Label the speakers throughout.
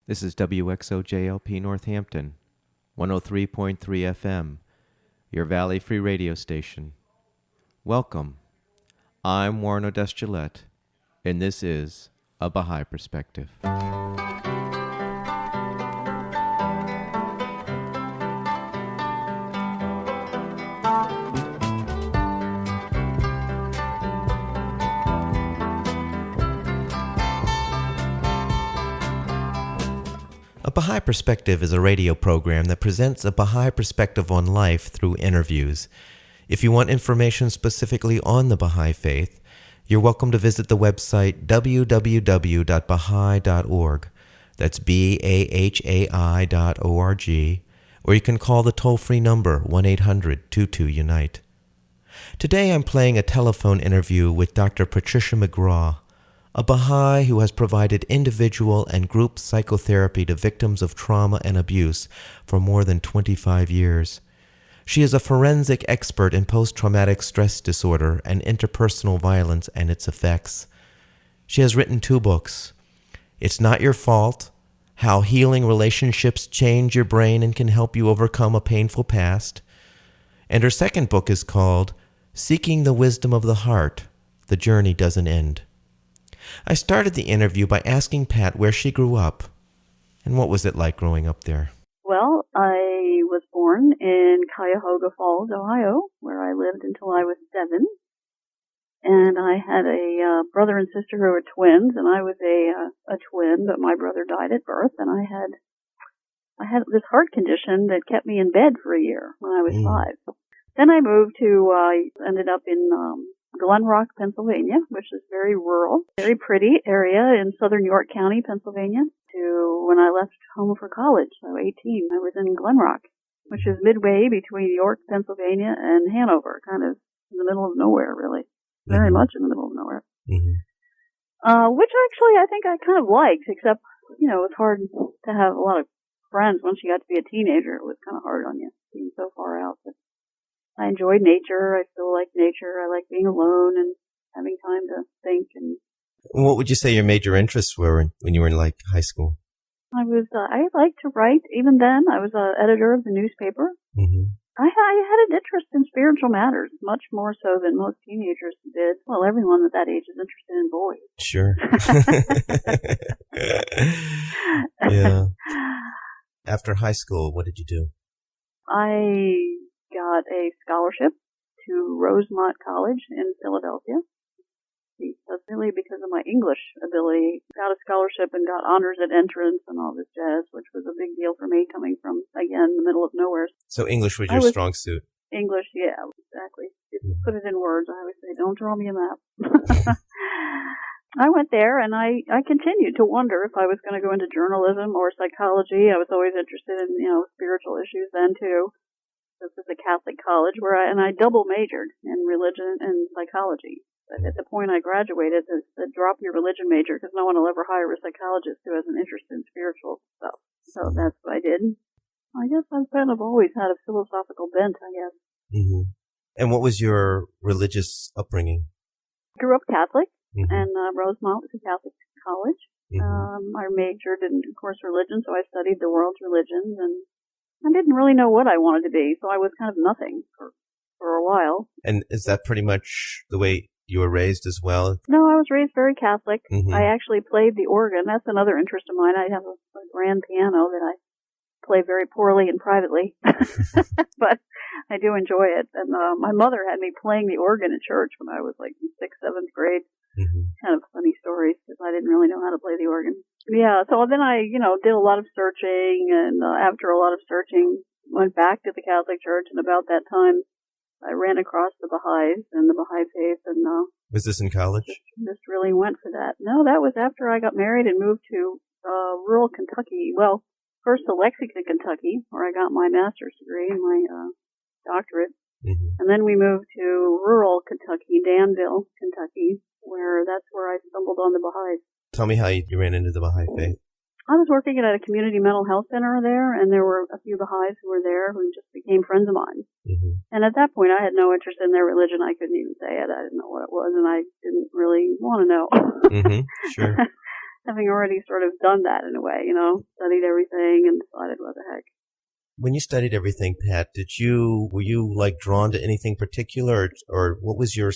Speaker 1: This is WXOJLP Northampton, 103.3 FM, your Valley Free radio station. Welcome. I'm Warren Odess-Gillette, and this is A Baha'i Perspective. A Baha'i Perspective is a radio program that presents a Baha'i perspective on life through interviews. If you want information specifically on the Baha'i faith, you're welcome to visit the website www.baha'i.org. That's BAHAI.org, or you can call the toll-free number 1-800-22-UNITE. Today I'm playing a telephone interview with Dr. Patricia McGraw, a Baha'i who has provided individual and group psychotherapy to victims of trauma and abuse for more than 25 years. She is a forensic expert in post-traumatic stress disorder and interpersonal violence and its effects. She has written 2 books, It's Not Your Fault, How Healing Relationships Change Your Brain and Can Help You Overcome a Painful Past, and her second book is called Seeking the Wisdom of the Heart, The Journey Doesn't End. I started the interview by asking Pat where she grew up, and what was it like growing up there?
Speaker 2: Well, I was born in Cuyahoga Falls, Ohio, where I lived until I was 7. And I had a brother and sister who were twins, and I was a twin, but my brother died at birth, and I had this heart condition that kept me in bed for a year when I was 5. Then I ended up in Glen Rock, Pennsylvania, which is very rural, very pretty area in southern York County, Pennsylvania, to when I left home for college. So 18, I was in Glen Rock, which is midway between York, Pennsylvania, and Hanover, kind of in the middle of nowhere, really. Very much in the middle of nowhere. Which actually I think I kind of liked, except, it was hard to have a lot of friends once you got to be a teenager. It was kind of hard on you, being so far out. But I enjoyed nature. I still like nature. I like being alone and having time to think. And
Speaker 1: what would you say your major interests were when you were in high school?
Speaker 2: I liked to write. Even then, I was an editor of the newspaper. I had an interest in spiritual matters, much more so than most teenagers did. Well, everyone at that age is interested in boys.
Speaker 1: Sure. Yeah. After high school, what did you do?
Speaker 2: I got a scholarship to Rosemont College in Philadelphia. That's really because of my English ability. Got a scholarship and got honors at entrance and all this jazz, which was a big deal for me coming from, again, the middle of nowhere.
Speaker 1: So English was your strong suit?
Speaker 2: English, yeah, exactly. Put it in words. I always say, don't draw me a map. I went there and I continued to wonder if I was going to go into journalism or psychology. I was always interested in, spiritual issues then too. This is a Catholic college and I double majored in religion and psychology. But at the point I graduated, they said, drop your religion major because no one will ever hire a psychologist who has an interest in spiritual stuff. So that's what I did. I guess I've kind of always had a philosophical bent, I guess.
Speaker 1: And what was your religious upbringing?
Speaker 2: I grew up Catholic, and Rosemont was a Catholic college. I majored in, of course, religion, so I studied the world's religions, and I didn't really know what I wanted to be, so I was kind of nothing for a while. And
Speaker 1: is that pretty much the way you were raised as well?
Speaker 2: No, I was raised very Catholic. I actually played the organ. That's another interest of mine. I have a grand piano that I play very poorly and privately, but I do enjoy it. And my mother had me playing the organ at church when I was in 6th, 7th grade. Kind of funny stories because I didn't really know how to play the organ. Yeah, so then I, did a lot of searching, and after a lot of searching, went back to the Catholic Church, and about that time, I ran across the Baha'is and the Baha'i faith, and
Speaker 1: was this in college?
Speaker 2: Just really went for that. No, that was after I got married and moved to rural Kentucky. Well, first to Lexington, Kentucky, where I got my master's degree and my doctorate, and then we moved to rural Kentucky, Danville, Kentucky, that's where I stumbled on the Baha'is.
Speaker 1: Tell me how you ran into the Baha'i faith.
Speaker 2: I was working at a community mental health center there, and there were a few Baha'is who were there who just became friends of mine. And at that point, I had no interest in their religion. I couldn't even say it. I didn't know what it was, and I didn't really want to know.
Speaker 1: Sure.
Speaker 2: having already sort of done that in a way, studied everything and decided what the heck.
Speaker 1: When you studied everything, Pat, were you like drawn to anything particular, or what was your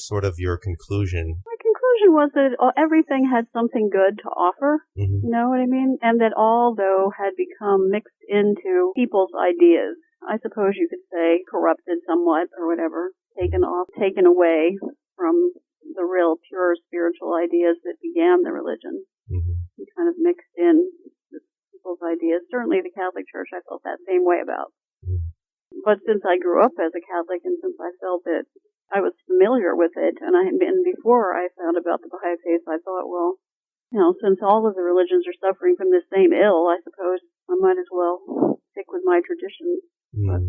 Speaker 1: conclusion?
Speaker 2: My conclusion was that everything had something good to offer,
Speaker 1: Mm-hmm.
Speaker 2: you know what I mean? And that all, though, had become mixed into people's ideas. I suppose you could say corrupted somewhat or whatever, taken away from the real pure spiritual ideas that began the religion.
Speaker 1: Mm-hmm.
Speaker 2: And kind of mixed in with people's ideas. Certainly the Catholic Church I felt that same way about.
Speaker 1: Mm-hmm.
Speaker 2: But since I grew up as a Catholic and since I felt that I was familiar with it, and before I found about the Baha'i faith, I thought, well, since all of the religions are suffering from the same ill, I suppose I might as well stick with my traditions.
Speaker 1: Mm-hmm.
Speaker 2: But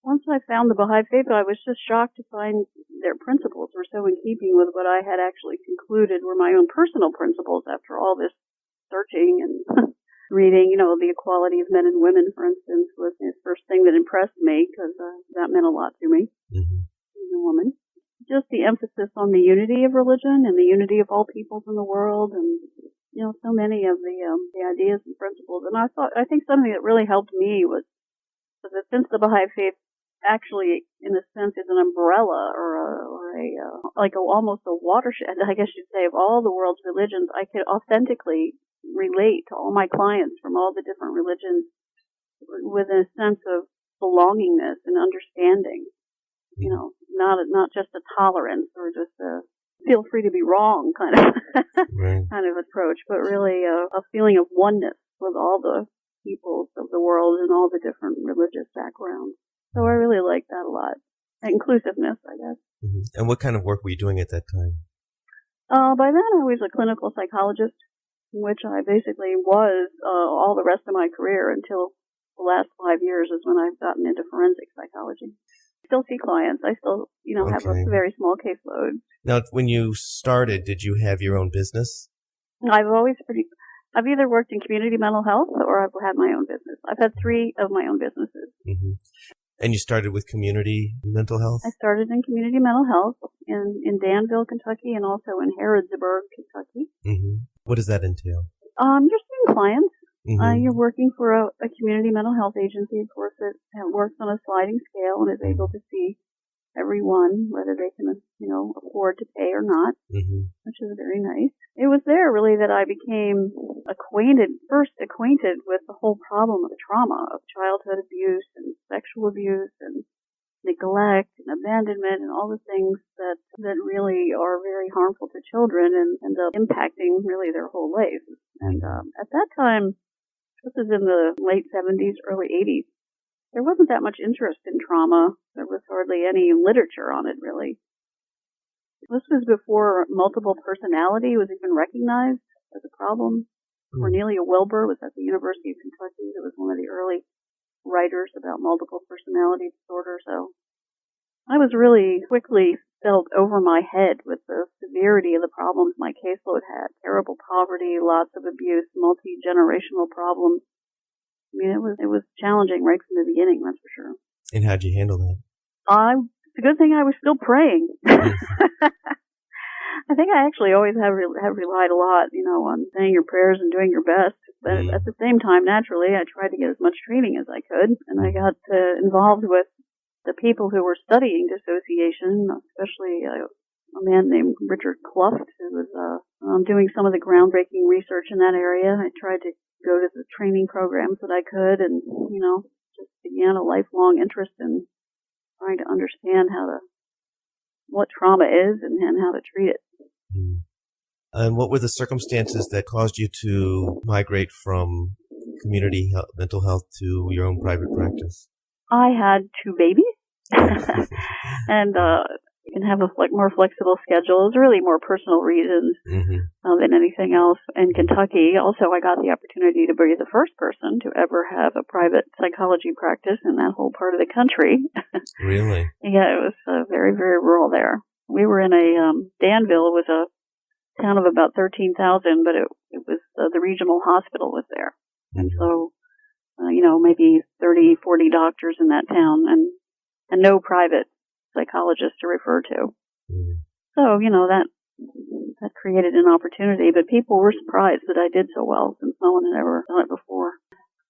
Speaker 2: once I found the Baha'i faith, I was just shocked to find their principles were so in keeping with what I had actually concluded were my own personal principles after all this searching and reading. The equality of men and women, for instance, was the first thing that impressed me because that meant a lot to me.
Speaker 1: Mm-hmm.
Speaker 2: As a woman. Just the emphasis on the unity of religion and the unity of all peoples in the world, and so many of the ideas and principles. And I think something that really helped me was that since the Baha'i faith actually, in a sense, is an umbrella or almost a watershed, I guess you'd say, of all the world's religions, I could authentically relate to all my clients from all the different religions with a sense of belongingness and understanding. Not just a tolerance or just a feel free to be wrong kind of
Speaker 1: Right.
Speaker 2: kind of approach, but really a feeling of oneness with all the peoples of the world and all the different religious backgrounds. So I really like that a lot. Inclusiveness, I guess.
Speaker 1: Mm-hmm. And what kind of work were you doing at that time?
Speaker 2: By then I was a clinical psychologist, which I basically was all the rest of my career until the last 5 years is when I've gotten into forensic psychology. Still see clients. I still, have a very small caseload.
Speaker 1: Now, when you started, did you have your own business?
Speaker 2: I've either worked in community mental health or I've had my own business. I've had 3 of my own businesses.
Speaker 1: Mm-hmm. And you started with community mental health?
Speaker 2: I started in community mental health in Danville, Kentucky, and also in Harrodsburg, Kentucky.
Speaker 1: Mm-hmm. What does that entail?
Speaker 2: You're seeing clients.
Speaker 1: Mm-hmm.
Speaker 2: You're working for a community mental health agency, of course, that works on a sliding scale and is able to see everyone, whether they can, afford to pay or not, which is very nice. It was there, really, that I became acquainted with the whole problem of trauma, of childhood abuse and sexual abuse and neglect and abandonment and all the things that really are very harmful to children and end up impacting, really, their whole life. And at that time, this is in the late 70s, early 80s. There wasn't that much interest in trauma. There was hardly any literature on it, really. This was before multiple personality was even recognized as a problem. Cornelia Wilbur was at the University of Kentucky. It was one of the early writers about multiple personality disorder. So I was really quickly felt over my head with the severity of the problems my caseload had. Terrible poverty, lots of abuse, multi-generational problems. I mean, it was challenging right from the beginning, that's for sure.
Speaker 1: And how'd you handle that?
Speaker 2: It's a good thing I was still praying. I think I actually always have relied a lot, on saying your prayers and doing your best. But at the same time, naturally, I tried to get as much training as I could, and I got involved with the people who were studying dissociation, especially a man named Richard Kluft, who was doing some of the groundbreaking research in that area. I tried to go to the training programs that I could and, just began a lifelong interest in trying to understand what trauma is and how to treat it.
Speaker 1: And what were the circumstances that caused you to migrate from community mental health to your own private practice?
Speaker 2: I had 2 babies, and you can have a more flexible schedule. It's really more personal reasons than anything else. In Kentucky, also, I got the opportunity to be the first person to ever have a private psychology practice in that whole part of the country.
Speaker 1: Really?
Speaker 2: Yeah, it was very, very rural there. We were in Danville was a town of about 13,000, but it was the regional hospital was there. And so, maybe 30, 40 doctors in that town and no private psychologist to refer to. So, that that created an opportunity. But people were surprised that I did so well since no one had ever done it before.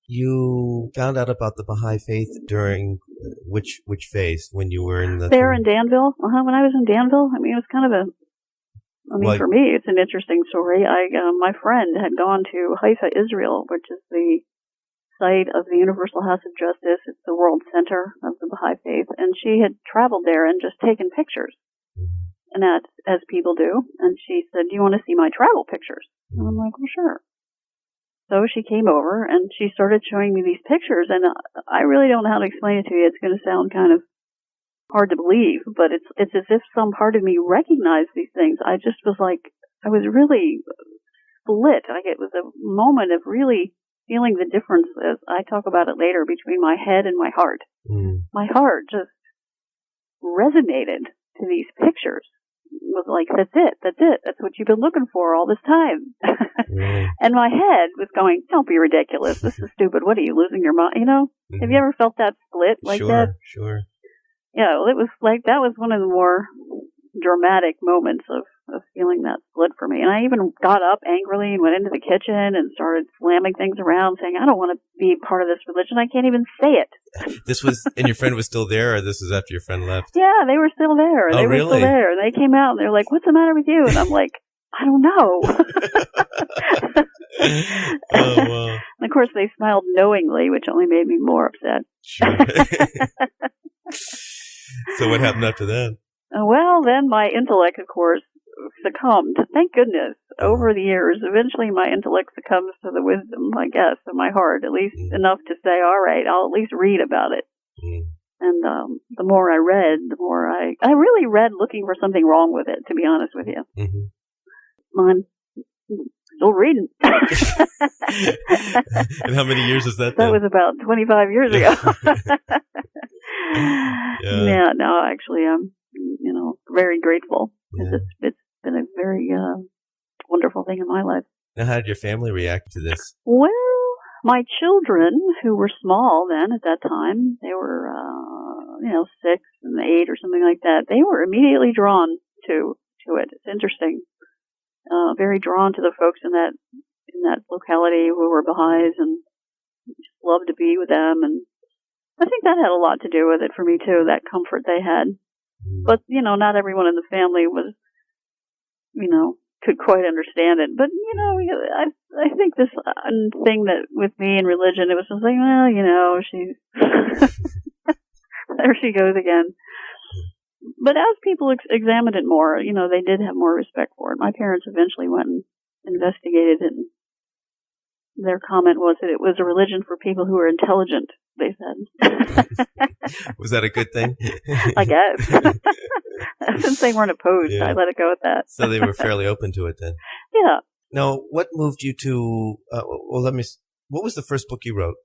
Speaker 1: You found out about the Baha'i faith during which phase? When you were in the...
Speaker 2: There in Danville? When I was in Danville, I mean, it was kind of for me, it's an interesting story. My friend had gone to Haifa, Israel, which is the site of the Universal House of Justice. It's the world center of the Baha'i faith. And she had traveled there and just taken pictures. And that, as people do. And she said, "Do you want to see my travel pictures?" And I'm like, "Well, sure." So she came over and she started showing me these pictures. And I really don't know how to explain it to you. It's going to sound kind of hard to believe, but it's as if some part of me recognized these things. I just was like, I was really split. Like, it was a moment of really feeling the difference, as I talk about it later, between my head and my heart. My heart just resonated to these pictures. It was like, that's it. That's what you've been looking for all this time. And my head was going, "Don't be ridiculous. This is stupid. What are you, losing your mind?" Have you ever felt that split like that?
Speaker 1: Sure.
Speaker 2: Yeah, well, it was like, that was one of the more dramatic moments of feeling that split for me. And I even got up angrily and went into the kitchen and started slamming things around, saying, "I don't want to be part of this religion. I can't even say it."
Speaker 1: This was, and your friend was still there, or this was after your friend left?
Speaker 2: Yeah, they were still there.
Speaker 1: They
Speaker 2: were still there. They came out and they're like, "What's the matter with you?" And I'm like, "I don't know."
Speaker 1: Oh, wow.
Speaker 2: And of course, they smiled knowingly, which only made me more upset.
Speaker 1: Sure. So what happened after that?
Speaker 2: Well, then my intellect, of course, succumbed. Thank goodness. Over the years, eventually my intellect succumbs to the wisdom, I guess, of my heart, at least enough to say, all right, I'll at least read about it. And the more I read, the more I really read looking for something wrong with it, to be honest with you. I'm still reading.
Speaker 1: And how many years is that?
Speaker 2: That was about 25 years ago. Yeah, no, actually, I'm, very grateful. It's been a very wonderful thing in my life.
Speaker 1: Now, how did your family react to this?
Speaker 2: Well, my children, who were small then at that time, they were, 6 and 8 or something like that, they were immediately drawn to it. It's interesting. Very drawn to the folks in that locality who were Baha'is, and just loved to be with them. And I think that had a lot to do with it for me too, that comfort they had. But, not everyone in the family was, could quite understand it. But, I think this thing that with me and religion, it was just like, well, she's, there she goes again. But as people examined it more, they did have more respect for it. My parents eventually went and investigated it, and their comment was that it was a religion for people who were intelligent, they said.
Speaker 1: Was that a good thing?
Speaker 2: I guess. Since they weren't opposed, I let it go at that.
Speaker 1: So they were fairly open to it then?
Speaker 2: Yeah.
Speaker 1: Now, what moved you to, what was the first book you wrote?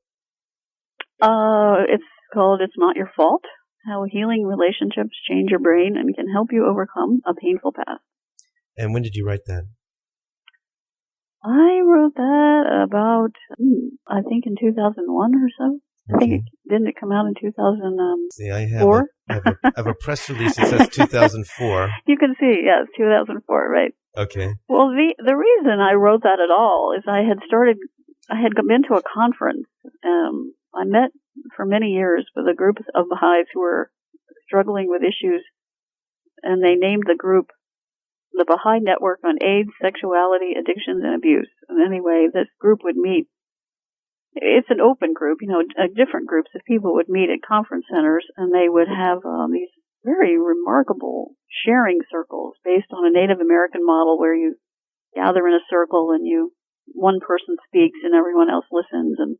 Speaker 2: It's called It's Not Your Fault: How Healing Relationships Change Your Brain and Can Help You Overcome a Painful Past. And
Speaker 1: when did you write that?
Speaker 2: I wrote that about, I think in 2001 or so. I think didn't it come out in 2004?
Speaker 1: See, I have a press release that says 2004.
Speaker 2: You can see, yes, 2004, right.
Speaker 1: Okay.
Speaker 2: Well, the reason I wrote that at all is I had been to a conference. I met for many years with a group of Baha'is who were struggling with issues, and they named the group the Baha'i Network on AIDS, Sexuality, Addictions, and Abuse. And anyway, this group would meet. It's an open group, different groups of people would meet at conference centers, and they would have these very remarkable sharing circles based on a Native American model where you gather in a circle and one person speaks and everyone else listens, and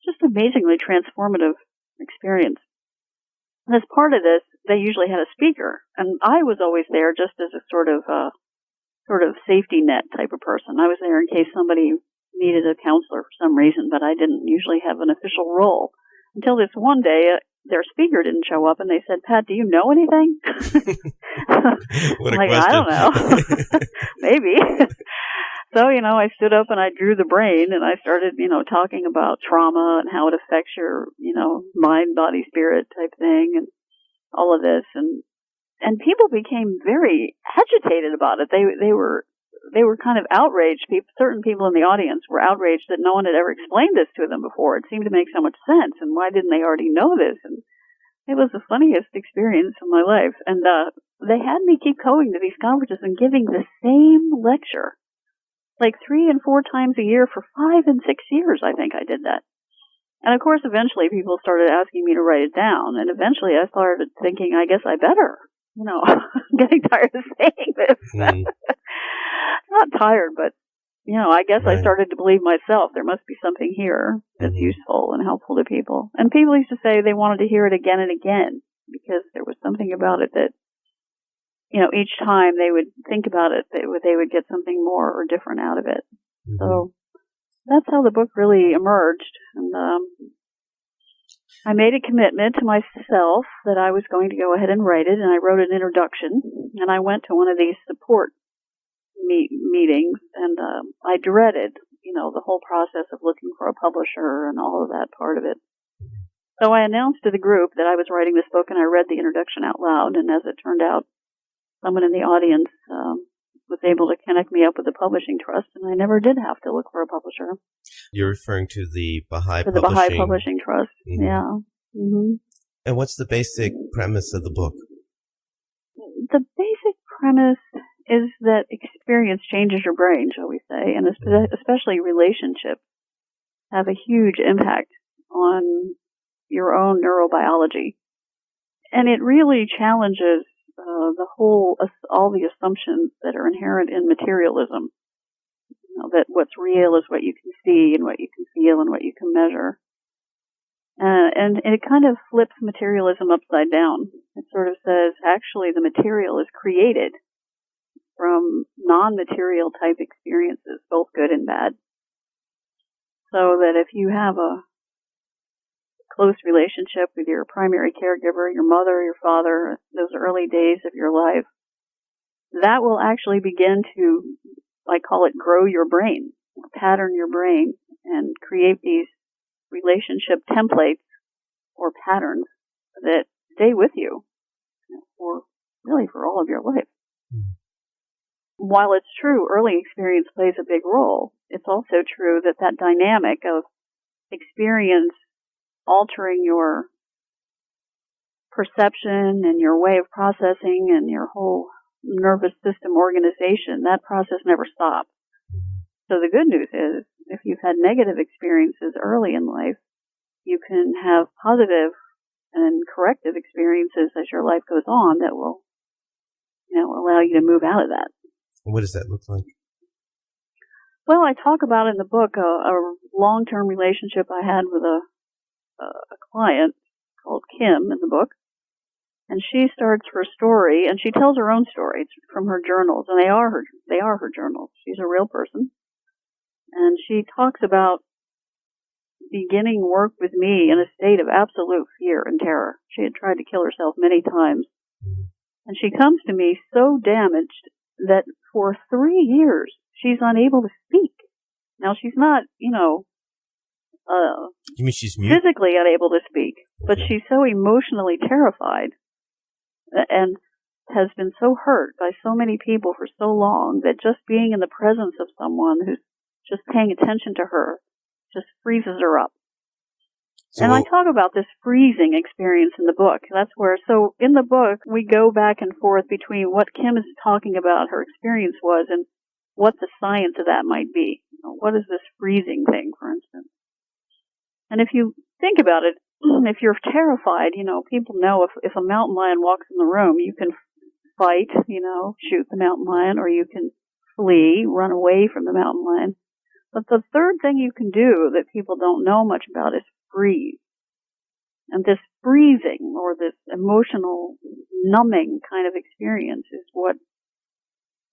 Speaker 2: just amazingly transformative experience. And as part of this, they usually had a speaker, and I was always there just as a sort of safety net type of person. I was there in case somebody needed a counselor for some reason, but I didn't usually have an official role. Until this one day, their speaker didn't show up, and they said, "Pat, do you know anything?"
Speaker 1: What a
Speaker 2: question. I don't know. Maybe. So, I stood up and I drew the brain, and I started, talking about trauma and how it affects your, mind, body, spirit type thing, and all of this. And and people became very agitated about it. They were kind of outraged. Certain people in the audience were outraged that no one had ever explained this to them before. It seemed to make so much sense, and why didn't they already know this? And it was the funniest experience of my life. And they had me keep going to these conferences and giving the same lecture, like 3 and 4 times a year for 5 and 6 years. I think I did that. And of course, eventually people started asking me to write it down. And eventually I started thinking, I guess I better. I'm getting tired of saying this. Not tired, but, I guess I started to believe myself. There must be something here that's useful and helpful to people. And people used to say they wanted to hear it again and again because there was something about it that, each time they would think about it, they would get something more or different out of it. So that's how the book really emerged. And I made a commitment to myself that I was going to go ahead and write it, and I wrote an introduction, and I went to one of these support meetings, and I dreaded, the whole process of looking for a publisher and all of that part of it. So I announced to the group that I was writing this book, and I read the introduction out loud, and as it turned out, someone in the audience was able to connect me up with the publishing trust, and I never did have to look for a publisher.
Speaker 1: You're referring to the Baha'i
Speaker 2: Publishing? The Baha'i Publishing Trust, yeah.
Speaker 1: And what's the basic premise of the book?
Speaker 2: The basic premise is that experience changes your brain, shall we say, and especially relationships have a huge impact on your own neurobiology. And it really challenges all the assumptions that are inherent in materialism. That what's real is what you can see and what you can feel and what you can measure. And it kind of flips materialism upside down. It sort of says, actually, the material is created from non-material type experiences, both good and bad. So that if you have a close relationship with your primary caregiver, your mother, your father, those early days of your life, that will actually begin to, I call it, grow your brain, pattern your brain, and create these relationship templates or patterns that stay with you for all of your life. While it's true early experience plays a big role, it's also true that dynamic of experience altering your perception and your way of processing and your whole nervous system organization, that process never stops. So the good news is, if you've had negative experiences early in life, you can have positive and corrective experiences as your life goes on that will, allow you to move out of that.
Speaker 1: What does that look like?
Speaker 2: Well, I talk about in the book a long-term relationship I had with a client called Kim in the book. And she starts her story, and she tells her own story. It's from her journals, and they are her journals. She's a real person. And she talks about beginning work with me in a state of absolute fear and terror. She had tried to kill herself many times. And she comes to me so damaged that for 3 years she's unable to speak. Now, she's not,
Speaker 1: you mean she's mute?
Speaker 2: Physically unable to speak, but she's so emotionally terrified and has been so hurt by so many people for so long that just being in the presence of someone who's just paying attention to her just freezes her up. And I talk about this freezing experience in the book. So in the book, we go back and forth between what Kim is talking about her experience was and what the science of that might be. What is this freezing thing, for instance? And if you think about it, if you're terrified, people know if a mountain lion walks in the room, you can fight, shoot the mountain lion, or you can flee, run away from the mountain lion. But the third thing you can do that people don't know much about is freeze. And this freezing, or this emotional numbing kind of experience, is what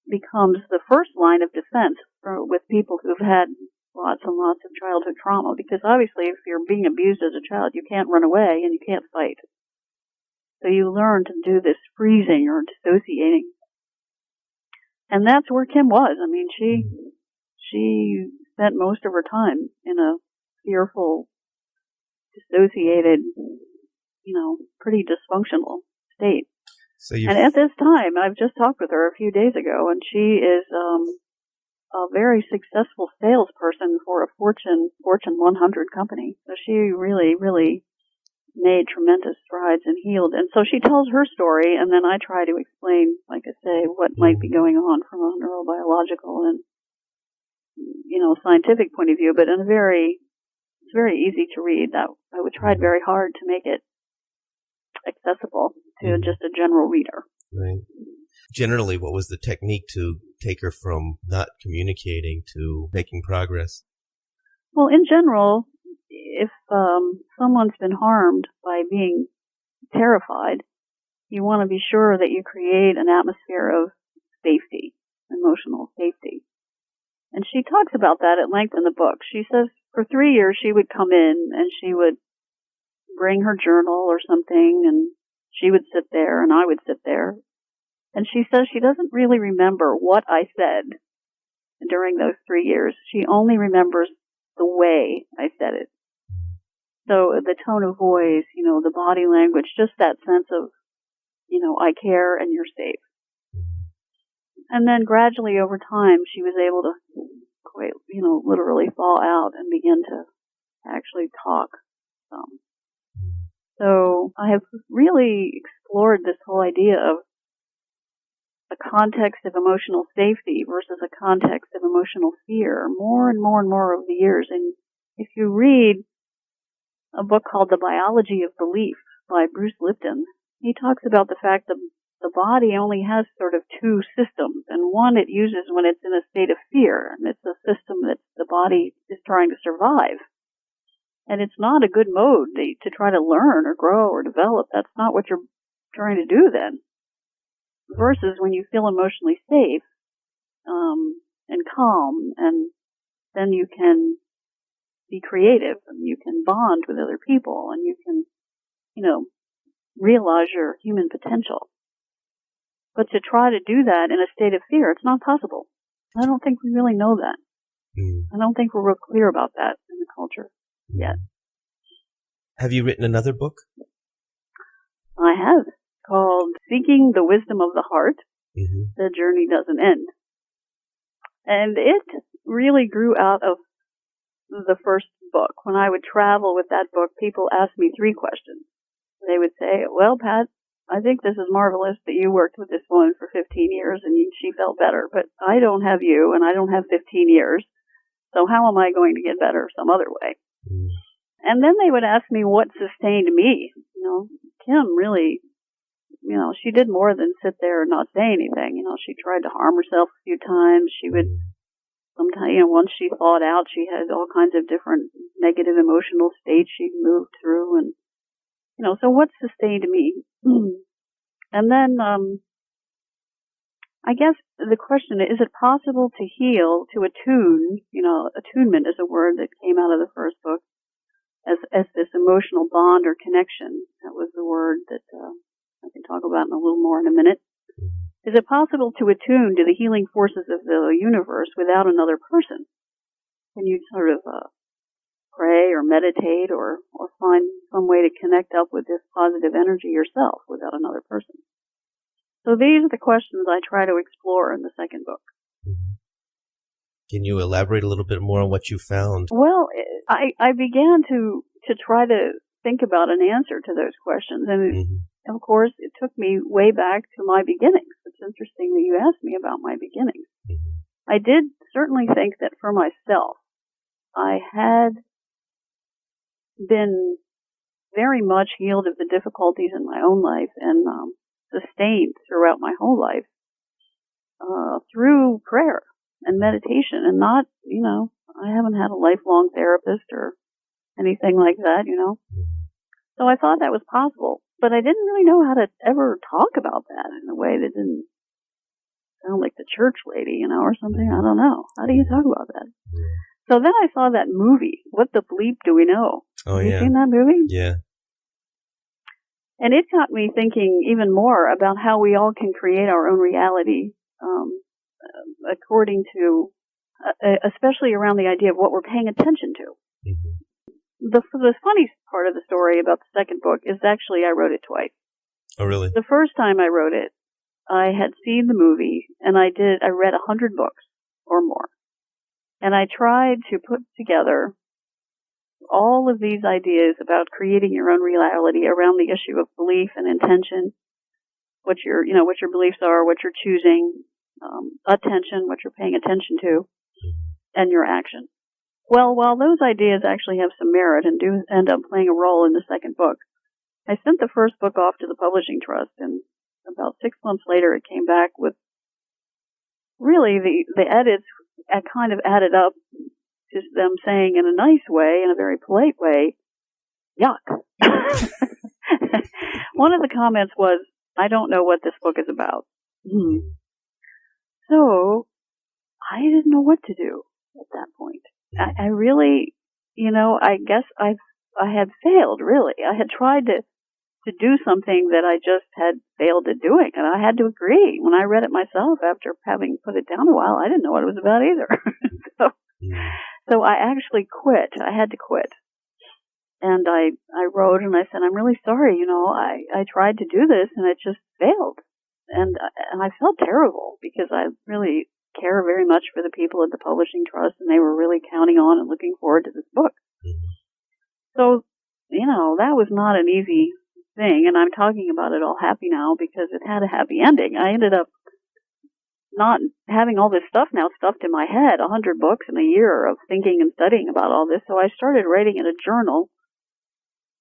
Speaker 2: becomes the first line of defense with people who've had lots and lots of childhood trauma, because obviously if you're being abused as a child, you can't run away and you can't fight. So you learn to do this freezing or dissociating. And that's where Kim was. I mean, she spent most of her time in a fearful, dissociated, pretty dysfunctional state.
Speaker 1: So you
Speaker 2: And at this time, I've just talked with her a few days ago, and she is a very successful salesperson for a Fortune 100 company. So she really, really made tremendous strides and healed. And so she tells her story, and then I try to explain, like I say, what might be going on from a neurobiological and, scientific point of view, but it's very easy to read. That I would try very hard to make it accessible to just a general reader.
Speaker 1: Right. Generally, what was the technique to take her from not communicating to making progress?
Speaker 2: Well, in general, if someone's been harmed by being terrified, you want to be sure that you create an atmosphere of safety, emotional safety. And she talks about that at length in the book. She says for 3 years she would come in and she would bring her journal or something, and she would sit there and I would sit there. And she says she doesn't really remember what I said during those 3 years. She only remembers the way I said it. So the tone of voice, the body language, just that sense of, I care and you're safe. And then gradually over time, she was able to quite, literally fall out and begin to actually talk some. So I have really explored this whole idea of a context of emotional safety versus a context of emotional fear more and more and more over the years. And if you read a book called The Biology of Belief by Bruce Lipton, he talks about the fact that the body only has sort of two systems, and one it uses when it's in a state of fear, and it's a system that the body is trying to survive. And it's not a good mode to try to learn or grow or develop. That's not what you're trying to do then. Versus when you feel emotionally safe and calm, and then you can be creative, and you can bond with other people, and you can, realize your human potential. But to try to do that in a state of fear, it's not possible. I don't think we really know that. I don't think we're real clear about that in the culture yet.
Speaker 1: Have you written another book?
Speaker 2: I have, called Seeking the Wisdom of the Heart. The Journey Doesn't End. And it really grew out of the first book. When I would travel with that book, people asked me 3 questions. They would say, well, Pat, I think this is marvelous that you worked with this woman for 15 years and she felt better, but I don't have you and I don't have 15 years, so how am I going to get better some other way? And then they would ask me what sustained me. Kim really, she did more than sit there and not say anything. She tried to harm herself a few times. She would sometimes, once she thawed out, she had all kinds of different negative emotional states she'd moved through, and so what sustained me? And then, I guess the question is it possible to heal, to attune? Attunement is a word that came out of the first book as this emotional bond or connection. That was the word that I can talk about a little more in a minute. Is it possible to attune to the healing forces of the universe without another person? Can you sort of pray or meditate or find some way to connect up with this positive energy yourself without another person? So these are the questions I try to explore in the second book.
Speaker 1: Can you elaborate a little bit more on what you found?
Speaker 2: Well, I began to try to think about an answer to those questions. And of course, it took me way back to my beginnings. It's interesting that you asked me about my beginnings. I did certainly think that for myself, I had been very much healed of the difficulties in my own life and sustained throughout my whole life through prayer and meditation, and not, I haven't had a lifelong therapist or anything like that, So I thought that was possible, but I didn't really know how to ever talk about that in a way that didn't sound like the church lady, or something. I don't know. How do you talk about that? So then I saw that movie, What the Bleep Do We Know?
Speaker 1: Oh,
Speaker 2: Have you seen that movie?
Speaker 1: Yeah.
Speaker 2: And it got me thinking even more about how we all can create our own reality, according to, especially around the idea of what we're paying attention to. The funny part of the story about the second book is actually I wrote it twice.
Speaker 1: Oh, really?
Speaker 2: The first time I wrote it, I had seen the movie, and I read 100 books or more. And I tried to put together all of these ideas about creating your own reality around the issue of belief and intention, what your beliefs are, what you're choosing, attention, what you're paying attention to, and your action. Well, while those ideas actually have some merit and do end up playing a role in the second book, I sent the first book off to the publishing trust, and about 6 months later it came back with really the edits kind of added up to them saying in a nice way, in a very polite way, yuck. One of the comments was, I don't know what this book is about. So I didn't know what to do at that point. I really, I guess I had failed, really. I had tried to do something that I just had failed at doing, and I had to agree. When I read it myself after having put it down a while, I didn't know what it was about either. So I actually quit. I had to quit. And I wrote and I said, I'm really sorry, I tried to do this and it just failed. And I felt terrible because I really care very much for the people at the publishing trust, and they were really counting on and looking forward to this book. So, that was not an easy thing, and I'm talking about it all happy now because it had a happy ending. I ended up not having all this stuff now stuffed in my head, 100 books in a year of thinking and studying about all this. So I started writing in a journal,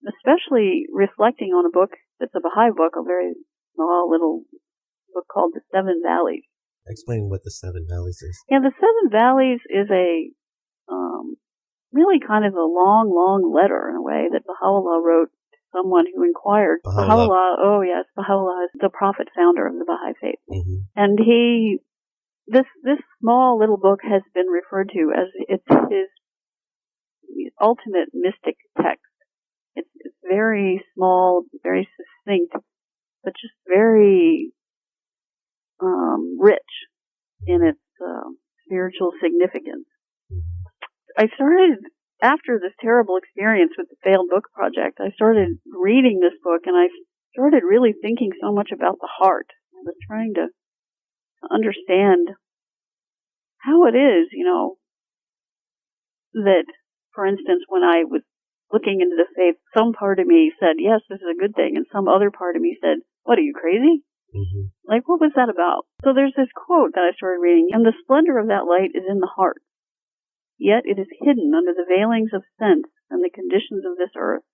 Speaker 2: especially reflecting on a book that's a Baha'i book, a very small little book called The Seven Valleys.
Speaker 1: Explain what The Seven Valleys is.
Speaker 2: Yeah, The Seven Valleys is a really kind of a long letter in a way that Baha'u'llah wrote to someone who inquired. Baha'u'llah, oh yes, Baha'u'llah is the prophet founder of the Baha'i faith. And this small little book has been referred to as it's his ultimate mystic text. It's very small, very succinct, but just very rich in its spiritual significance. I started, after this terrible experience with the failed book project, I started reading this book, and I started really thinking so much about the heart. I was trying to understand how it is, that, for instance, when I was looking into the faith, some part of me said, yes, this is a good thing, and some other part of me said, what, are you crazy? Like, what was that about? So there's this quote that I started reading, and the splendor of that light is in the heart. Yet it is hidden under the veilings of sense and the conditions of this earth,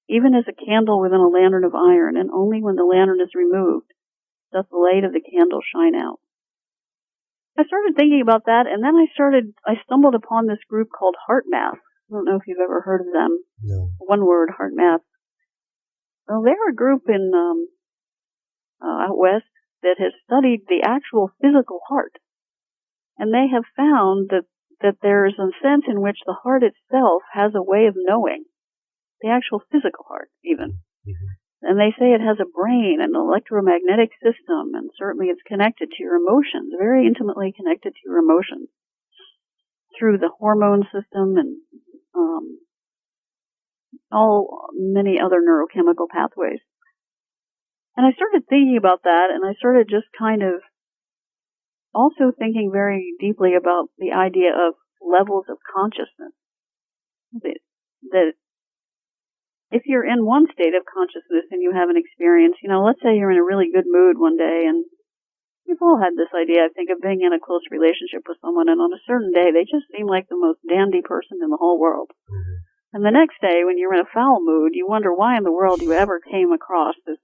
Speaker 2: even as a candle within a lantern of iron, and only when the lantern is removed does the light of the candle shine out. I started thinking about that, and then I stumbled upon this group called Heart Math. I don't know if you've ever heard of them.
Speaker 1: No.
Speaker 2: One word, Heart Math. Well, they're a group in out west that has studied the actual physical heart. And they have found that there's a sense in which the heart itself has a way of knowing, the actual physical heart even. And they say it has a brain, an electromagnetic system, and certainly it's connected to your emotions, very intimately connected to your emotions, through the hormone system and many other neurochemical pathways. And I started thinking about that, and I started just kind of also thinking very deeply about the idea of levels of consciousness. That if you're in one state of consciousness and you have an experience, let's say you're in a really good mood one day, and we've all had this idea, I think, of being in a close relationship with someone, and on a certain day they just seem like the most dandy person in the whole world. And the next day, when you're in a foul mood, you wonder why in the world you ever came across this.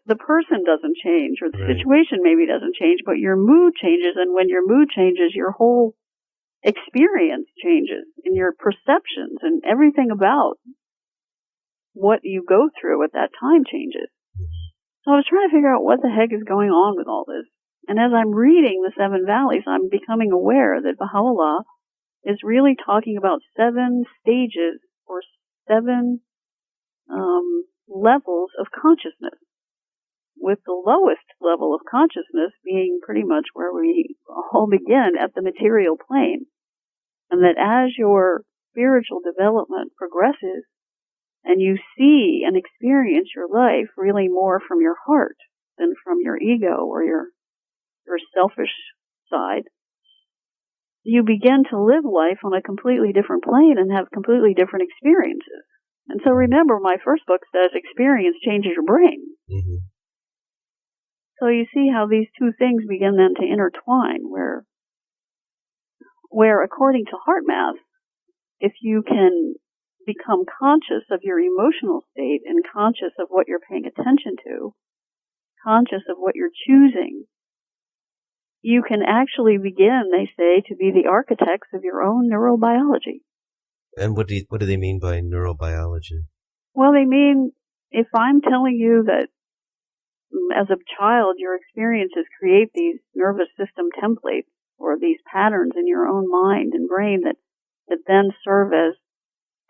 Speaker 2: The person doesn't change, or the situation maybe doesn't change, but your mood changes, and when your mood changes, your whole experience changes, and your perceptions and everything about what you go through at that time changes. So I was trying to figure out what the heck is going on with all this. And as I'm reading The Seven Valleys, I'm becoming aware that Baha'u'llah is really talking about 7 stages or 7 levels of consciousness, with the lowest level of consciousness being pretty much where we all begin, at the material plane. And that as your spiritual development progresses, and you see and experience your life really more from your heart than from your ego or your selfish side, you begin to live life on a completely different plane and have completely different experiences. And so remember, my first book says experience changes your brain.
Speaker 1: Mm-hmm.
Speaker 2: So you see how these two things begin then to intertwine, where according to heart math, if you can become conscious of your emotional state and conscious of what you're paying attention to, conscious of what you're choosing, you can actually begin, they say, to be the architects of your own neurobiology.
Speaker 1: And what do they mean by neurobiology?
Speaker 2: Well, they mean, if I'm telling you that as a child your experiences create these nervous system templates or these patterns in your own mind and brain that then serve as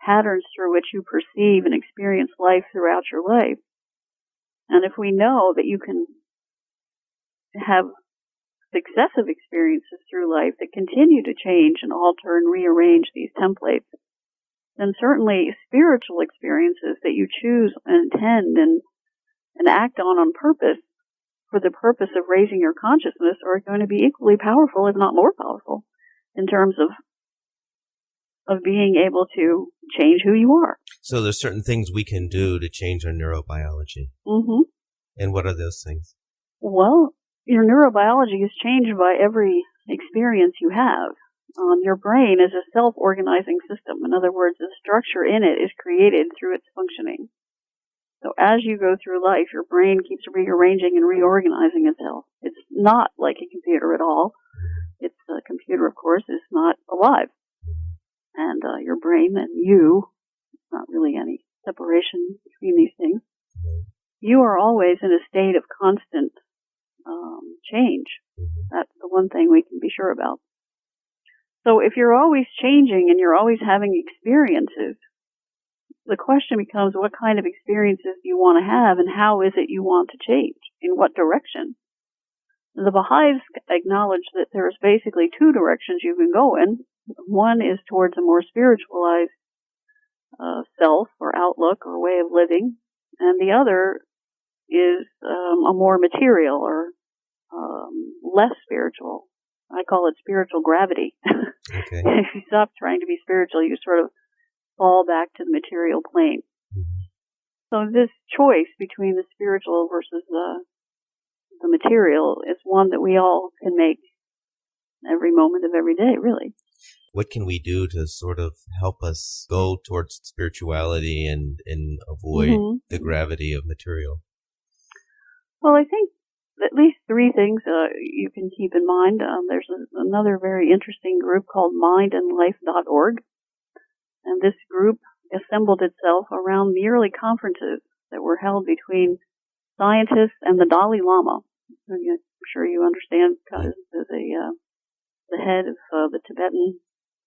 Speaker 2: patterns through which you perceive and experience life throughout your life. And if we know that you can have successive experiences through life that continue to change and alter and rearrange these templates, then certainly spiritual experiences that you choose and intend and act on purpose for the purpose of raising your consciousness are going to be equally powerful, if not more powerful, in terms of being able to change who you are.
Speaker 1: So there's certain things we can do to change our neurobiology.
Speaker 2: Mm-hmm.
Speaker 1: And what are those things?
Speaker 2: Well, your neurobiology is changed by every experience you have. Your brain is a self-organizing system. In other words, the structure in it is created through its functioning. So as you go through life, your brain keeps rearranging and reorganizing itself. It's not like a computer at all. It's a computer, of course, is not alive. And your brain and you, not really any separation between these things, you are always in a state of constant change. That's the one thing we can be sure about. So if you're always changing and you're always having experiences, the question becomes, what kind of experiences do you want to have, and how is it you want to change? In what direction? The Baha'is acknowledge that there's basically two directions you can go in. One is towards a more spiritualized self or outlook or way of living, and the other is a more material or less spiritual. I call it spiritual gravity.
Speaker 1: Okay.
Speaker 2: If you stop trying to be spiritual, you sort of fall back to the material plane. So this choice between the spiritual versus the material is one that we all can make every moment of every day, really.
Speaker 1: What can we do to sort of help us go towards spirituality and avoid the gravity of material?
Speaker 2: Well, I think at least three things you can keep in mind. There's another very interesting group called mindandlife.org. And this group assembled itself around the early conferences that were held between scientists and the Dalai Lama. I'm sure you understand, because the head of the Tibetan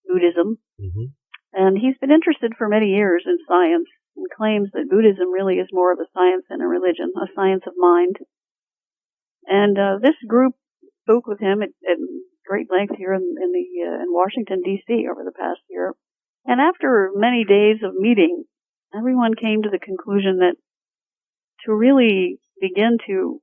Speaker 2: Buddhism. Mm-hmm. And he's been interested for many years in science and claims that Buddhism really is more of a science than a religion, a science of mind. And this group spoke with him at great length here in Washington, D.C. over the past year. And after many days of meeting, everyone came to the conclusion that to really begin to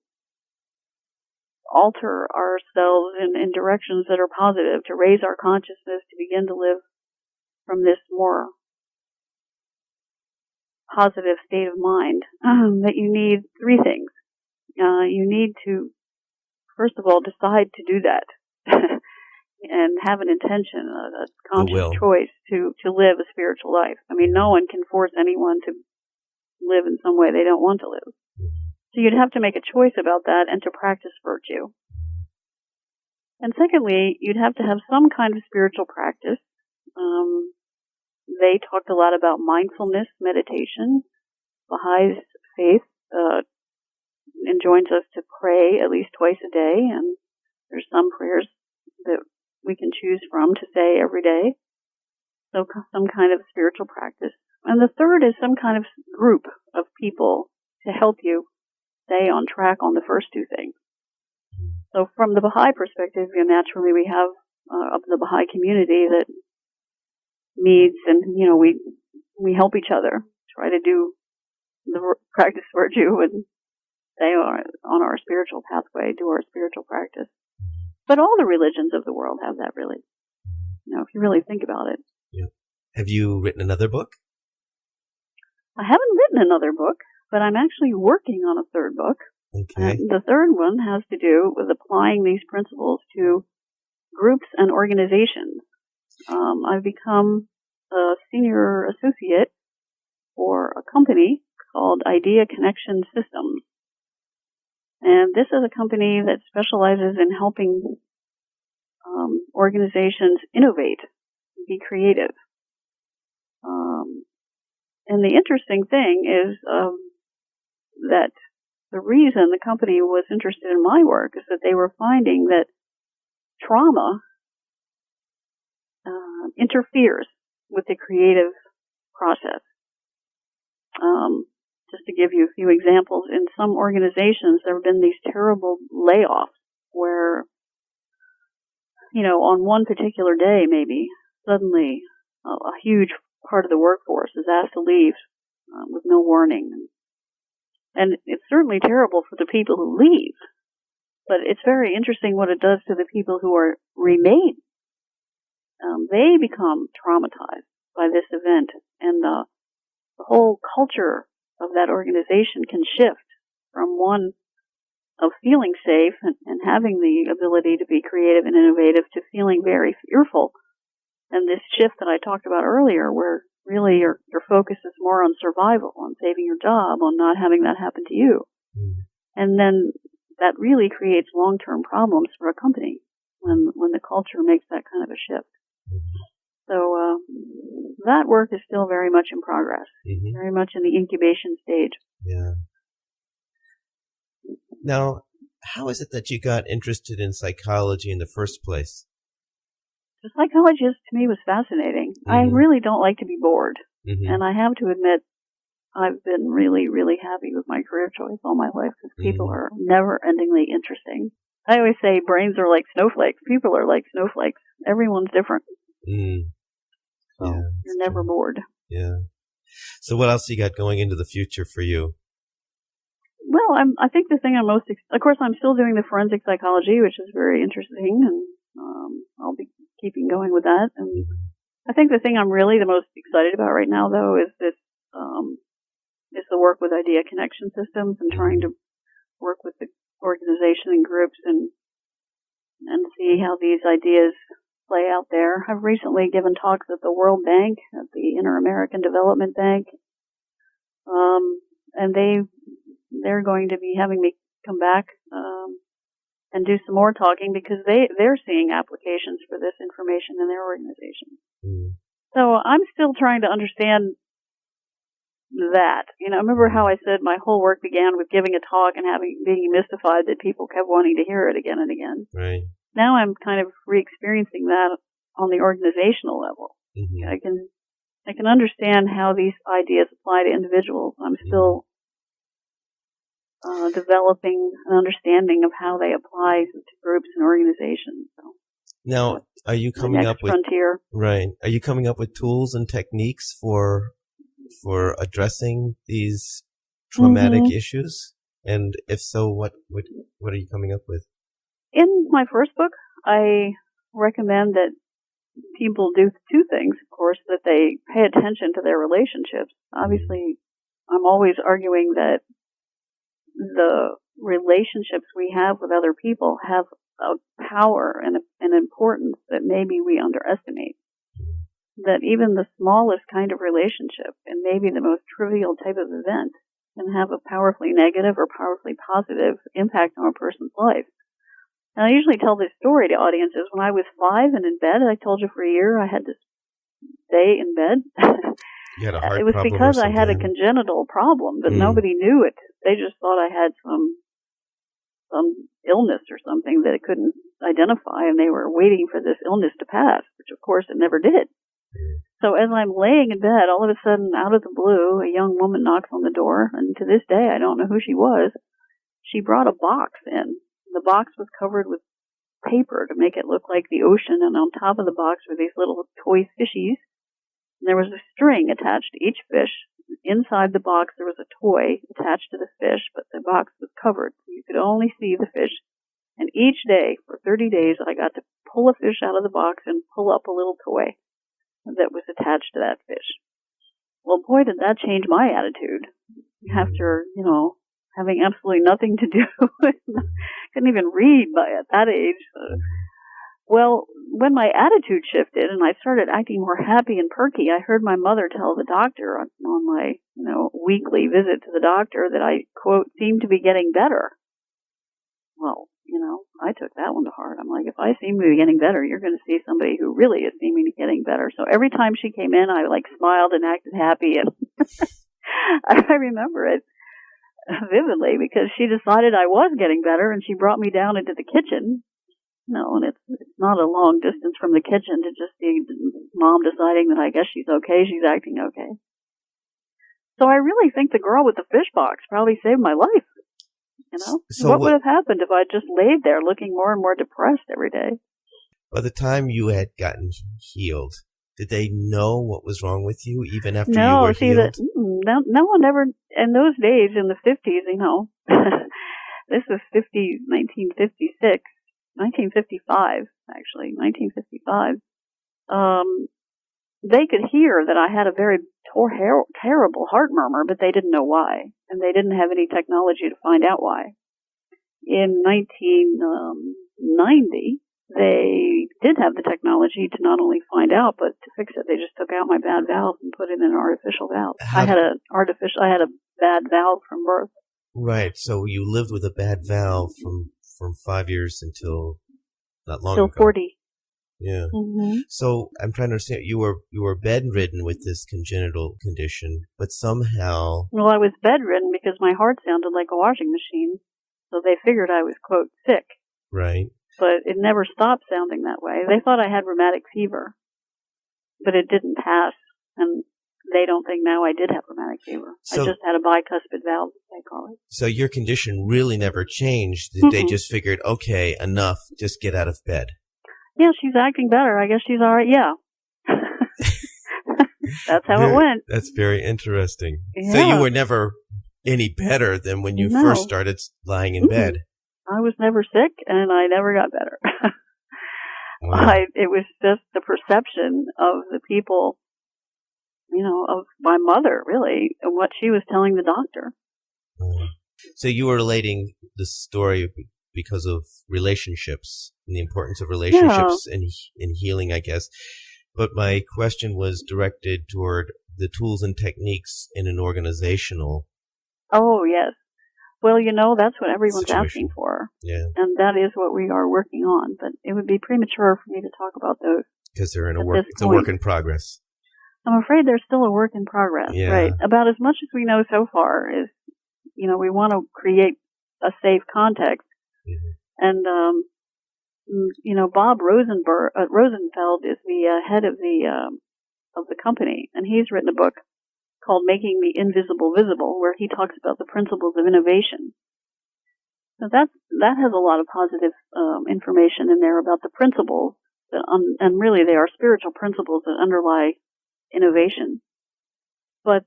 Speaker 2: alter ourselves in directions that are positive, to raise our consciousness, to begin to live from this more positive state of mind, that you need three things. You need to, first of all, decide to do that. And have an intention, a conscious choice to live a spiritual life. I mean, no one can force anyone to live in some way they don't want to live. So you'd have to make a choice about that and to practice virtue. And secondly, you'd have to have some kind of spiritual practice. They talked a lot about mindfulness, meditation. Baha'is faith enjoins us to pray at least twice a day, and there's some prayers that we can choose from to say every day. So some kind of spiritual practice. And the third is some kind of group of people to help you stay on track on the first two things. So from the Baha'i perspective, naturally we have the Baha'i community that meets and, we help each other try to do practice virtue and stay on our spiritual pathway, do our spiritual practice. But all the religions of the world have that, really. If you really think about it.
Speaker 1: Yeah. Have you written another book?
Speaker 2: I haven't written another book, but I'm actually working on a third book.
Speaker 1: Okay.
Speaker 2: The third one has to do with applying these principles to groups and organizations. I've become a senior associate for a company called Idea Connection Systems. And this is a company that specializes in helping organizations innovate, be creative. And the interesting thing is that the reason the company was interested in my work is that they were finding that trauma interferes with the creative process. Just to give you a few examples, in some organizations there have been these terrible layoffs where, on one particular day maybe, suddenly a huge part of the workforce is asked to leave with no warning. And it's certainly terrible for the people who leave, but it's very interesting what it does to the people who remain. They become traumatized by this event, and the whole culture of that organization can shift from one of feeling safe and having the ability to be creative and innovative to feeling very fearful. And this shift that I talked about earlier, where really your focus is more on survival, on saving your job, on not having that happen to you. And then that really creates long-term problems for a company when the culture makes that kind of a shift. So that work is still very much in progress, very much in the incubation stage.
Speaker 1: Yeah. Now, how is it that you got interested in psychology in the first place?
Speaker 2: The psychologist, to me, was fascinating. I really don't like to be bored. And I have to admit, I've been really, really happy with my career choice all my life because people are never-endingly interesting. I always say brains are like snowflakes. People are like snowflakes. Everyone's different. So you're never bored.
Speaker 1: Yeah. So what else you got going into the future for you?
Speaker 2: Well, I think the thing I'm most, of course, I'm still doing the forensic psychology, which is very interesting, and I'll be keeping going with that. And I think the thing I'm really the most excited about right now, though, is this, is the work with Idea Connection Systems and trying to work with the organization and groups and see how these ideas play out there. I've recently given talks at the World Bank, at the Inter-American Development Bank, and they're going to be having me come back and do some more talking because they're seeing applications for this information in their organization. So I'm still trying to understand that. I remember how I said my whole work began with giving a talk and being mystified that people kept wanting to hear it again and again.
Speaker 1: Right.
Speaker 2: Now I'm kind of re-experiencing that on the organizational level. I can understand how these ideas apply to individuals. I'm still developing an understanding of how they apply to groups and organizations. So
Speaker 1: now, are you coming up with
Speaker 2: frontier?
Speaker 1: Right? Are you coming up with tools and techniques for addressing these traumatic issues? And if so, what are you coming up with?
Speaker 2: In my first book, I recommend that people do two things. Of course, that they pay attention to their relationships. Obviously, I'm always arguing that the relationships we have with other people have a power and an importance that maybe we underestimate. That even the smallest kind of relationship and maybe the most trivial type of event can have a powerfully negative or powerfully positive impact on a person's life. And I usually tell this story to audiences. When I was 5 and in bed, I told you for a year I had to stay in bed.
Speaker 1: You had a heart
Speaker 2: it was
Speaker 1: problem
Speaker 2: because
Speaker 1: or
Speaker 2: I had a
Speaker 1: something?
Speaker 2: congenital problem, but nobody knew it. They just thought I had some illness or something that it couldn't identify, and they were waiting for this illness to pass, which of course it never did. So as I'm laying in bed, all of a sudden, out of the blue, a young woman knocks on the door, and to this day, I don't know who she was. She brought a box in. The box was covered with paper to make it look like the ocean, and on top of the box were these little toy fishies. And there was a string attached to each fish, inside the box there was a toy attached to the fish, but the box was covered. So you could only see the fish. And each day, for 30 days, I got to pull a fish out of the box and pull up a little toy that was attached to that fish. Well, boy, did that change my attitude. After, having absolutely nothing to do, couldn't even read at that age. Well, when my attitude shifted and I started acting more happy and perky, I heard my mother tell the doctor on my, weekly visit to the doctor that I, quote, seemed to be getting better. Well, I took that one to heart. I'm like, if I seem to be getting better, you're going to see somebody who really is seeming to be getting better. So every time she came in, I smiled and acted happy. And I remember it vividly because she decided I was getting better and she brought me down into the kitchen. And it's not a long distance from the kitchen to just see Mom deciding that I guess she's okay, she's acting okay. So I really think the girl with the fish box probably saved my life.
Speaker 1: So
Speaker 2: what would have happened if I just laid there looking more and more depressed every day?
Speaker 1: By the time you had gotten healed, did they know what was wrong with you even after you were healed?
Speaker 2: No one ever, in those days, in the 50s, this was 1956, 1955, actually, 1955, they could hear that I had a very terrible heart murmur, but they didn't know why, and they didn't have any technology to find out why. In 1990, they did have the technology to not only find out, but to fix it. They just took out my bad valve and put in an artificial valve. I had a bad valve from birth.
Speaker 1: Right. So you lived with a bad valve from 5 years until not long ago.
Speaker 2: Till 40.
Speaker 1: Yeah.
Speaker 2: Mm-hmm.
Speaker 1: So I'm trying to understand. You were bedridden with this congenital condition, but somehow.
Speaker 2: Well, I was bedridden because my heart sounded like a washing machine, so they figured I was, quote, sick.
Speaker 1: Right.
Speaker 2: But it never stopped sounding that way. They thought I had rheumatic fever, but it didn't pass, and they don't think now I did have rheumatic fever. I just had a bicuspid valve, they call it.
Speaker 1: So your condition really never changed. They just figured, okay, enough, just get out of bed.
Speaker 2: Yeah, she's acting better. I guess she's all right. Yeah. That's how it went.
Speaker 1: That's very interesting.
Speaker 2: Yeah.
Speaker 1: So you were never any better than when you first started lying in bed.
Speaker 2: I was never sick, and I never got better.
Speaker 1: Wow.
Speaker 2: It was just the perception of the people, of my mother, really, and what she was telling the doctor.
Speaker 1: So you were relating the story because of relationships and the importance of relationships in healing, I guess. But my question was directed toward the tools and techniques in an organizational.
Speaker 2: Oh, yes. Well, that's what everyone's asking for.
Speaker 1: Yeah.
Speaker 2: And that is what we are working on. But it would be premature for me to talk about those.
Speaker 1: Because they're it's a work in progress.
Speaker 2: I'm afraid they're still a work in progress.
Speaker 1: Yeah.
Speaker 2: Right. About as much as we know so far is, we want to create a safe context. Mm-hmm. And, Bob Rosenfeld is the head of the company, and he's written a book called Making the Invisible Visible, where he talks about the principles of innovation. So that has a lot of positive information in there about the principles, and really they are spiritual principles that underlie innovation. But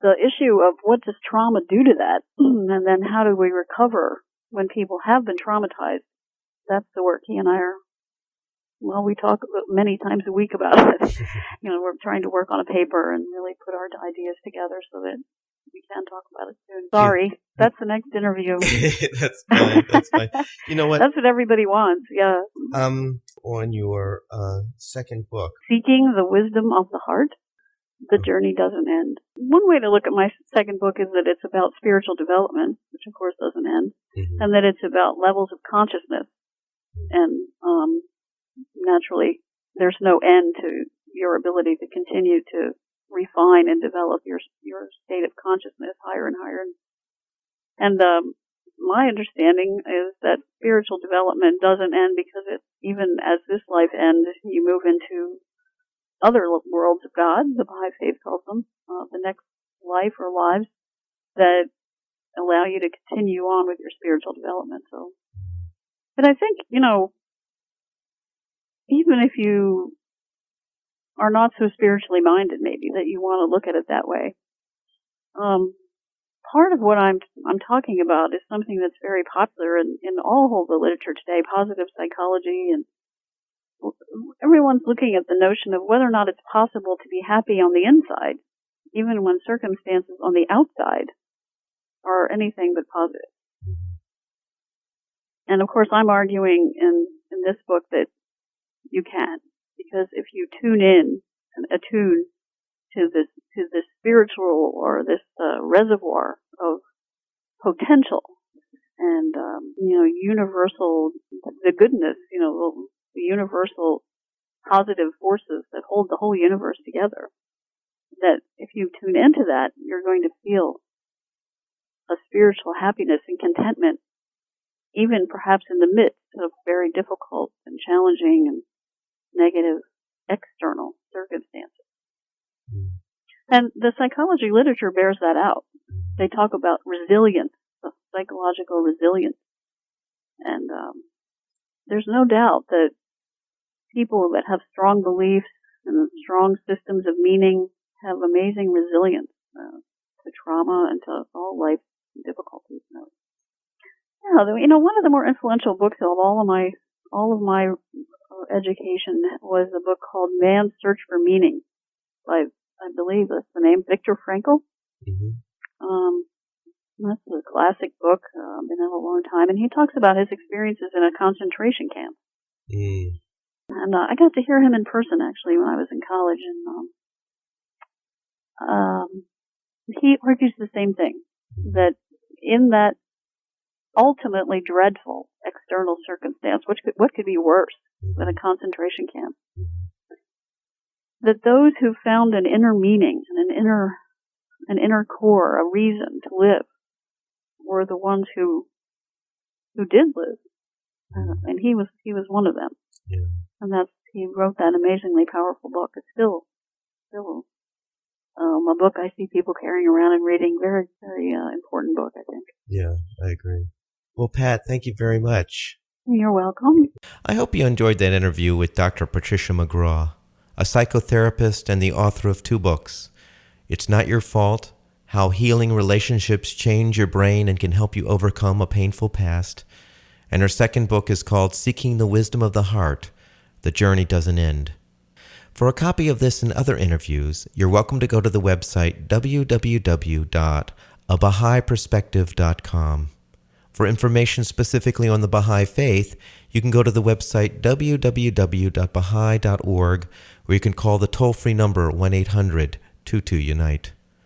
Speaker 2: the issue of what does trauma do to that, and then how do we recover when people have been traumatized, that's the work he and I are, we talk many times a week about it. We're trying to work on a paper and really put our ideas together so that we can talk about it soon. Sorry, that's the next interview.
Speaker 1: That's fine. You know what?
Speaker 2: That's what everybody wants, yeah.
Speaker 1: On your second book,
Speaker 2: Seeking the Wisdom of the Heart, The Journey Doesn't End. One way to look at my second book is that it's about spiritual development, which of course doesn't end, and that it's about levels of consciousness. And naturally, there's no end to your ability to continue to refine and develop your state of consciousness higher and higher. And my understanding is that spiritual development doesn't end because even as this life ends, you move into other worlds of God, the Baha'i faith calls them, the next life or lives that allow you to continue on with your spiritual development. So, but I think, even if you are not so spiritually minded, maybe, that you want to look at it that way, part of what I'm talking about is something that's very popular in all of the literature today, positive psychology, and everyone's looking at the notion of whether or not it's possible to be happy on the inside, even when circumstances on the outside are anything but positive. And of course, I'm arguing in this book that you can, because if you tune in and attune to this spiritual or this reservoir of potential and universal, the goodness, the universal positive forces that hold the whole universe together, that if you tune into that, you're going to feel a spiritual happiness and contentment, even perhaps in the midst of very difficult and challenging and negative external circumstances. And the psychology literature bears that out. They talk about resilience, psychological resilience. And there's no doubt that people that have strong beliefs and strong systems of meaning have amazing resilience to trauma and to all life difficulties. Yeah, one of the more influential books of all of my education was a book called Man's Search for Meaning by, I believe that's the name, Viktor Frankl. That's a classic book, been out a long time, and he talks about his experiences in a concentration camp. And I got to hear him in person, actually, when I was in college, and he argues the same thing, that in that ultimately dreadful external circumstance, what could be worse than a concentration camp, that those who found an inner meaning and an inner core, a reason to live, were the ones who did live, and he was one of them. And he wrote that amazingly powerful book. It's still a book I see people carrying around and reading. Very, very important book, I think.
Speaker 1: Yeah, I agree. Well, Pat, thank you very much.
Speaker 2: You're welcome.
Speaker 1: I hope you enjoyed that interview with Dr. Patricia McGraw, a psychotherapist and the author of 2 books, It's Not Your Fault, How Healing Relationships Change Your Brain and Can Help You Overcome a Painful Past, and her second book is called Seeking the Wisdom of the Heart, The Journey Doesn't End. For a copy of this and other interviews, you're welcome to go to the website www.abahaiperspective.com. For information specifically on the Baha'i faith, you can go to the website www.baha'i.org, or you can call the toll-free number 1-800-22-UNITE.